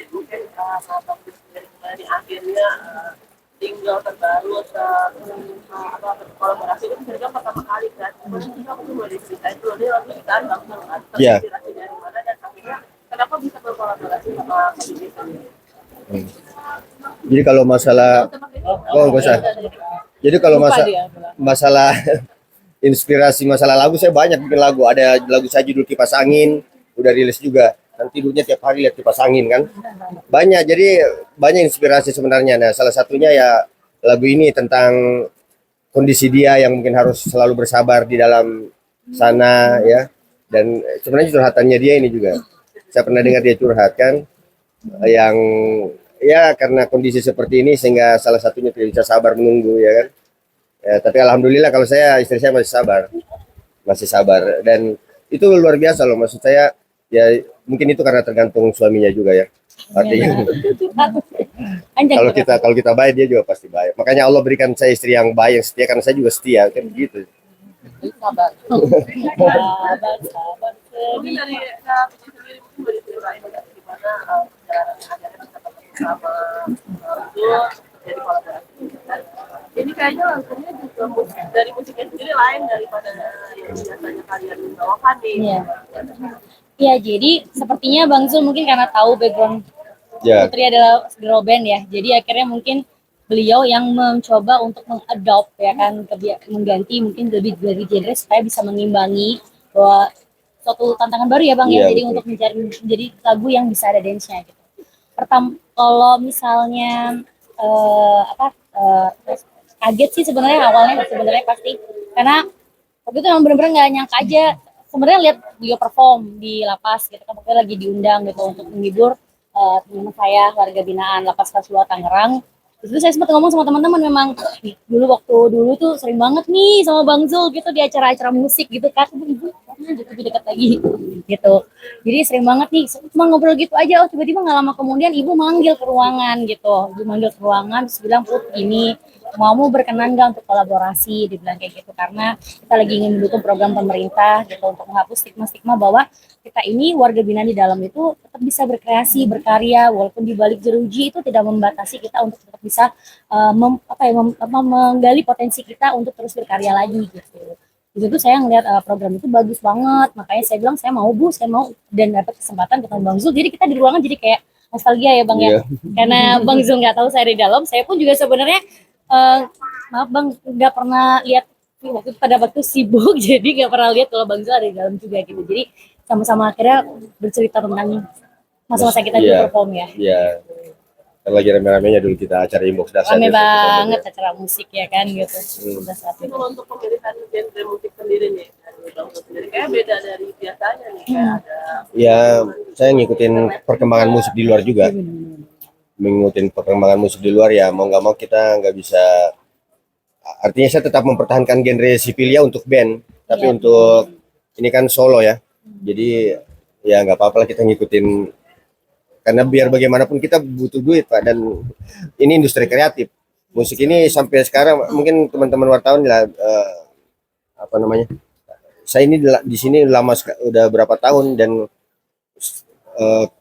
Mungkin sahabat sendiri kembali akhirnya tinggal terbaru apa kolaborasi itu mereka pertama kali kan. Kemudian aku tuh boleh cerita itu dia waktu kita kan Ya. terinspirasi dari mana dan akhirnya kenapa bisa berkolaborasi sama Kak Bibi. Hmm. Jadi kalau masalah, oh nggak usah. Jadi kalau masalah inspirasi masalah lagu, saya banyak bikin lagu. Ada lagu saya judul Kipas Angin, udah rilis juga. Nanti tidurnya tiap hari lihat kipas angin kan. Banyak, jadi banyak inspirasi sebenarnya. Nah, salah satunya ya lagu ini tentang kondisi dia yang mungkin harus selalu bersabar di dalam sana ya. Dan sebenarnya curhatannya dia ini juga. Saya pernah dengar dia curhat kan, yang ya karena kondisi seperti ini sehingga salah satunya tidak bisa sabar menunggu ya kan. Ya, tapi alhamdulillah kalau saya, istri saya masih sabar dan itu luar biasa loh, maksud saya ya mungkin itu karena tergantung suaminya juga ya. Artinya kalau kita baik dia juga pasti baik. Makanya Allah berikan saya istri yang baik, yang setia, karena saya juga setia kan begitu. Sabar. Sabar, sabar. Mungkin dari Kak Bibi sendiri mungkin boleh ceritain gimana perjalanan akhirnya bisa ketemu sama itu jadi kolaborasi. Ini kayaknya lagunya juga dari musiknya sendiri lain daripada yang biasanya kalian bawakan nih. Iya. Iya, jadi sepertinya Bang Zul mungkin karena tahu background Ya. Putri adalah girl band ya. Jadi akhirnya mungkin beliau yang mencoba untuk mengadopt ya kan, mengganti mungkin lebih dari genre supaya bisa mengimbangi bahwa suatu tantangan baru ya Bang ya. Iya, Jadi betul. untuk mencari jadi lagu yang bisa ada dance-nya gitu. Pertama kalau misalnya kaget sih sebenarnya awalnya sebenarnya pasti karena waktu itu emang bener-bener nggak nyangka aja sebenarnya lihat beliau perform di lapas gitu kan, waktu lagi diundang gitu untuk menghibur teman saya warga binaan Lapas Kelas 2 Tangerang. Terus saya sempat ngomong sama teman-teman, memang dulu waktu dulu tuh sering banget nih sama Bang Zul gitu di acara-acara musik gitu kan, ibu gitu lebih dekat lagi gitu. Jadi sering banget nih cuma ngobrol gitu aja, oh tiba-tiba nggak lama kemudian ibu manggil ke ruangan gitu, ibu manggil ke ruangan terus bilang, Put ini mau berkenan nggak untuk kolaborasi, dibilang kayak gitu, karena kita lagi ingin mendukung program pemerintah gitu untuk menghapus stigma-stigma bahwa kita ini warga binaan di dalam itu tetap bisa berkreasi, berkarya, walaupun di balik jeruji itu tidak membatasi kita untuk tetap bisa menggali potensi kita untuk terus berkarya lagi gitu. Di situ saya ngelihat program itu bagus banget, makanya saya bilang saya mau Bu, saya mau, dan dapat kesempatan ketemu Bang Zul. Jadi kita di ruangan jadi kayak nostalgia ya Bang ya, karena Bang Zul nggak tahu saya di dalam, saya pun juga sebenarnya maaf Bang nggak pernah lihat pada waktu sibuk jadi nggak pernah lihat kalau Bang Zul ada di dalam juga gitu. Jadi sama-sama akhirnya bercerita tentang masa-masa kita dulu perform ya. Iya. Kan lagi rame-ramenya dulu kita acara Inbox Dasar. Rame banget acara musik ya kan gitu. Udah saat itu. Kalau untuk pemilihan genre musik sendiri nih dari Bang Zul sendiri kayak beda dari biasanya nih, kayak ada Ya, saya ngikutin perkembangan musik di luar juga. Mengikutin perkembangan musik di luar ya, mau nggak mau kita nggak bisa. Artinya saya tetap mempertahankan genre Sipilia untuk band, tapi untuk ini kan solo ya. Jadi ya nggak apa-apa lah kita ngikutin, karena biar bagaimanapun kita butuh duit Pak, dan ini industri kreatif. Musik ini sampai sekarang mungkin teman-teman wartawan apa namanya? Saya ini di sini lama, udah berapa tahun, dan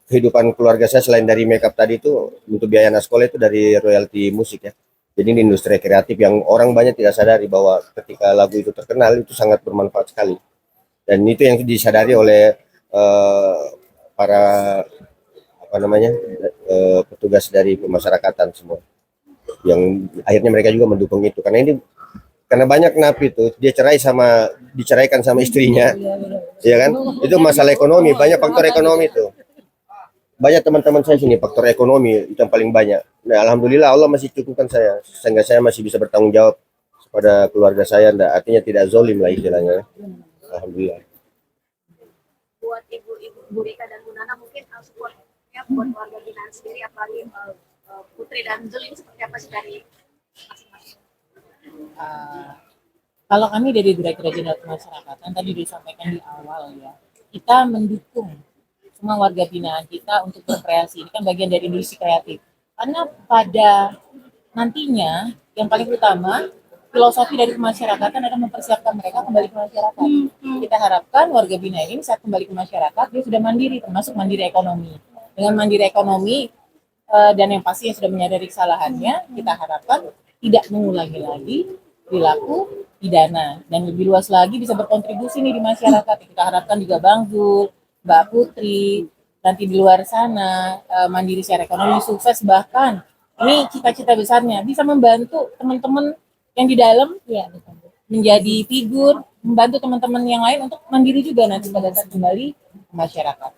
kehidupan keluarga saya selain dari makeup tadi itu untuk biaya anak sekolah itu dari royalti musik ya. Jadi ini industri kreatif yang orang banyak tidak sadari bahwa ketika lagu itu terkenal itu sangat bermanfaat sekali. Dan itu yang disadari oleh para apa namanya petugas dari pemasyarakatan semua. Yang akhirnya mereka juga mendukung itu, karena banyak napi itu dia diceraikan sama istrinya, ya kan? Itu masalah ekonomi, banyak faktor ekonomi itu. Banyak teman-teman saya sini faktor ekonomi itu yang paling banyak. Nah, alhamdulillah Allah masih cukupkan saya sehingga saya masih bisa bertanggung jawab kepada keluarga saya, artinya tidak zolim lah istilahnya. Alhamdulillah. Buat ibu-ibu Bu Rika dan Bu Nana mungkin supportnya buat keluarga binaan sendiri, apalagi Putri dan Zul ini seperti apa sih dari masing-masing? Kalau kami dari Direktur Jenderal Pemasyarakatan tadi disampaikan di awal ya, kita mendukung semua warga binaan kita untuk berkreasi. Ini kan bagian dari industri kreatif. Karena pada nantinya yang paling utama filosofi dari pemasyarakatan adalah mempersiapkan mereka kembali ke masyarakat. Kita harapkan warga binaan ini saat kembali ke masyarakat dia sudah mandiri, termasuk mandiri ekonomi. dengan mandiri ekonomi dan yang pasti yang sudah menyadari kesalahannya, kita harapkan tidak mengulangi lagi perilaku pidana dan lebih luas lagi bisa berkontribusi nih di masyarakat. Kita harapkan juga Bang Zul, Mbak Putri, nanti di luar sana mandiri secara ekonomi, sukses, bahkan ini cita-cita besarnya bisa membantu teman-teman yang di dalam Iya, betul. menjadi figur, membantu teman-teman yang lain untuk mandiri juga nanti pada saat kembali ke masyarakat.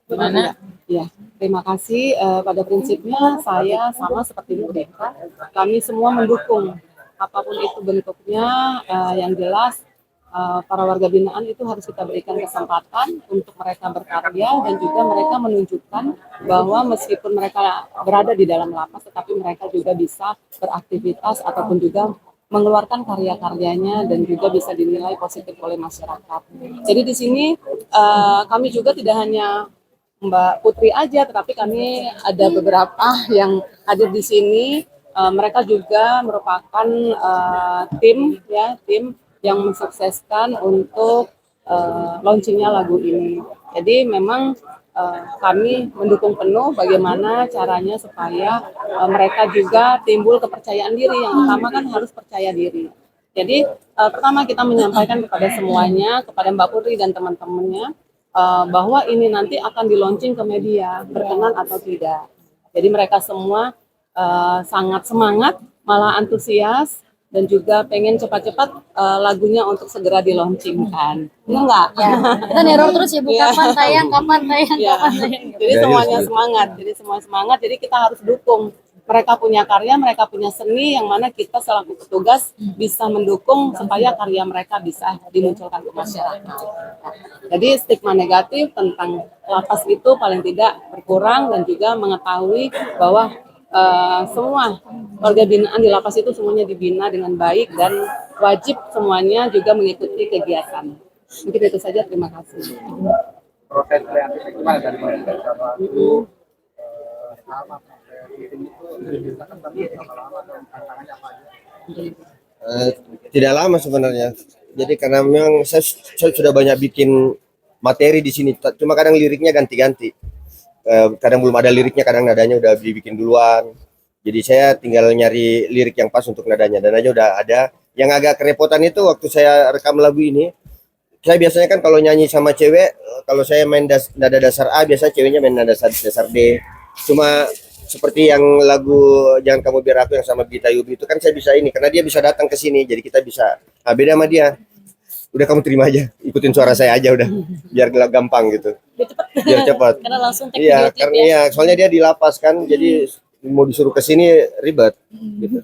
Gimana? Ya, terima kasih. Pada prinsipnya saya sama seperti Bu Deka, kami semua mendukung apapun itu bentuknya. Yang jelas para warga binaan itu harus kita berikan kesempatan untuk mereka berkarya dan juga mereka menunjukkan bahwa meskipun mereka berada di dalam lapas, tetapi mereka juga bisa beraktivitas ataupun juga mengeluarkan karya-karyanya dan juga bisa dinilai positif oleh masyarakat. Jadi di sini kami juga tidak hanya Mbak Putri aja, tetapi kami ada beberapa yang hadir di sini. Mereka juga merupakan tim yang mensukseskan untuk launchingnya lagu ini. Jadi memang kami mendukung penuh bagaimana caranya supaya mereka juga timbul kepercayaan diri. Yang utama kan harus percaya diri. Jadi pertama kita menyampaikan kepada semuanya, kepada Mbak Putri dan teman-temannya, bahwa ini nanti akan di-launching ke media, berkenan atau tidak. Jadi mereka semua sangat semangat, malah antusias, dan juga pengen cepat-cepat lagunya untuk segera di-launchingkan. Enggak? Ya, kita neror terus ya, Bu. Iya. Kapan tayang, kapan tayang, Ya. kapan tayang. Jadi semuanya semangat. Jadi semua semangat. Jadi kita harus dukung. Mereka punya karya, mereka punya seni, yang mana kita selaku petugas bisa mendukung supaya karya mereka bisa dimunculkan ke masyarakat. Nah, jadi stigma negatif tentang lapas itu paling tidak berkurang, dan juga mengetahui bahwa semua warga binaan di lapas itu semuanya dibina dengan baik dan wajib semuanya juga mengikuti kegiatan. Mungkin itu saja, terima kasih. Proses kreatifnya gimana dari sama sama Tidak lama sebenarnya. Jadi karena memang saya sudah banyak bikin materi di sini, cuma kadang liriknya ganti-ganti. Kadang belum ada liriknya, kadang nadanya udah dibikin duluan. Jadi saya tinggal nyari lirik yang pas untuk nadanya, dan aja udah ada. Yang agak kerepotan itu waktu saya rekam lagu ini, saya biasanya kan kalau nyanyi sama cewek, kalau saya main nada dasar A, biasa ceweknya main nada dasar D. Cuma seperti yang lagu Jangan Kamu Biar Aku yang sama Gita Yubi itu kan saya bisa ini, karena dia bisa datang ke sini, jadi kita bisa. Nah, beda sama dia. Udah kamu terima aja, ikutin suara saya aja udah, biar gampang gitu. Biar cepat. Karena langsung take Iya, video clip karena ya. iya, soalnya dia di lapas kan, jadi mau disuruh ke sini ribet. Gitu.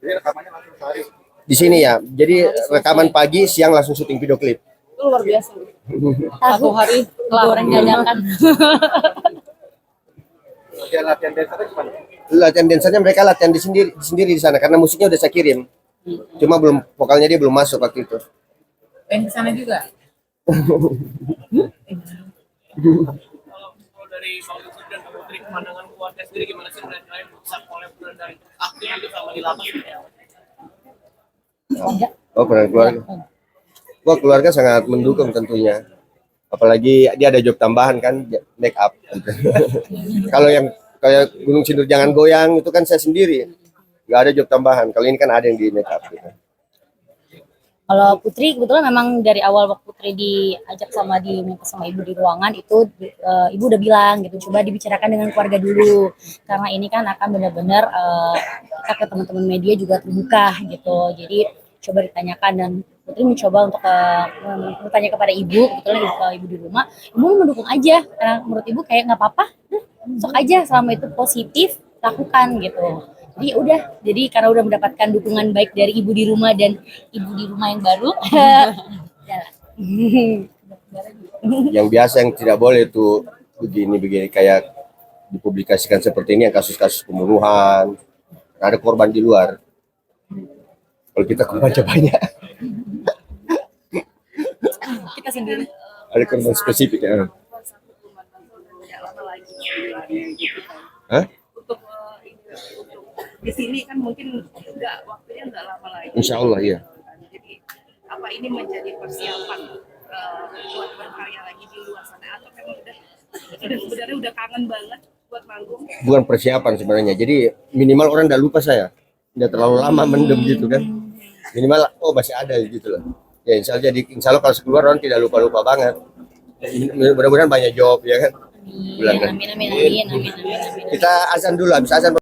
jadi rekamannya langsung sehari. Di sini ya, jadi rekaman pagi, siang langsung syuting video klip. Itu luar biasa. Tahu hari goreng dadakan. Latihan dancernya gimana? Latihan dancernya mereka latihan di sendiri di sana, karena musiknya udah saya kirim. Cuma belum, vokalnya dia belum masuk waktu itu. Pengen ke sana juga. Kalau dari Bang Yusuf dan Putri, pandangan keluarga sendiri gimana sih mereka yang bisa collab dari aktif itu sama di lapas ya? Oh, peran keluarga. Wah, keluarga sangat mendukung tentunya. Apalagi dia ada job tambahan kan, make up. Kalau yang kayak Gunung Sindur Jangan Goyang itu kan saya sendiri, nggak ada job tambahan. Kalau ini kan ada yang di make up gitu. Kalau Putri kebetulan memang dari awal waktu Putri diajak sama ibu di ruangan itu ibu udah bilang gitu, coba dibicarakan dengan keluarga dulu, karena ini kan akan benar-benar kita ke teman-teman media juga terbuka gitu, jadi coba ditanyakan. Dan Putri mencoba untuk bertanya kepada ibu, kebetulan ibu di rumah, ibu mendukung aja, karena menurut ibu kayak nggak apa-apa, sok aja selama itu positif lakukan gitu. Jadi udah, jadi karena udah mendapatkan dukungan baik dari ibu di rumah dan ibu di rumah yang baru, jalan. Yang biasa yang tidak boleh itu begini kayak dipublikasikan seperti ini, yang kasus-kasus pembunuhan, ada korban di luar. Kalau kita korban banyak, Kita sendiri. ada korban spesifik ya. Hah? Untuk di sini kan mungkin waktunya nggak lama lagi. Insya Allah iya. Jadi apa ini menjadi persiapan buat berkarya lagi di luar sana, atau memang udah sebenarnya udah kangen banget buat manggung? Bukan persiapan sebenarnya. Jadi minimal orang udah lupa saya. Udah terlalu lama mendem gitu kan. Minimal oh masih ada gitu loh. Ya insya Allah kalau keluar orang tidak lupa-lupa banget. Mudah-mudahan banyak job ya kan. Amin, Bulan kan. amin, amin, amin, amin, amin, amin. Kita azan dulu, habis azan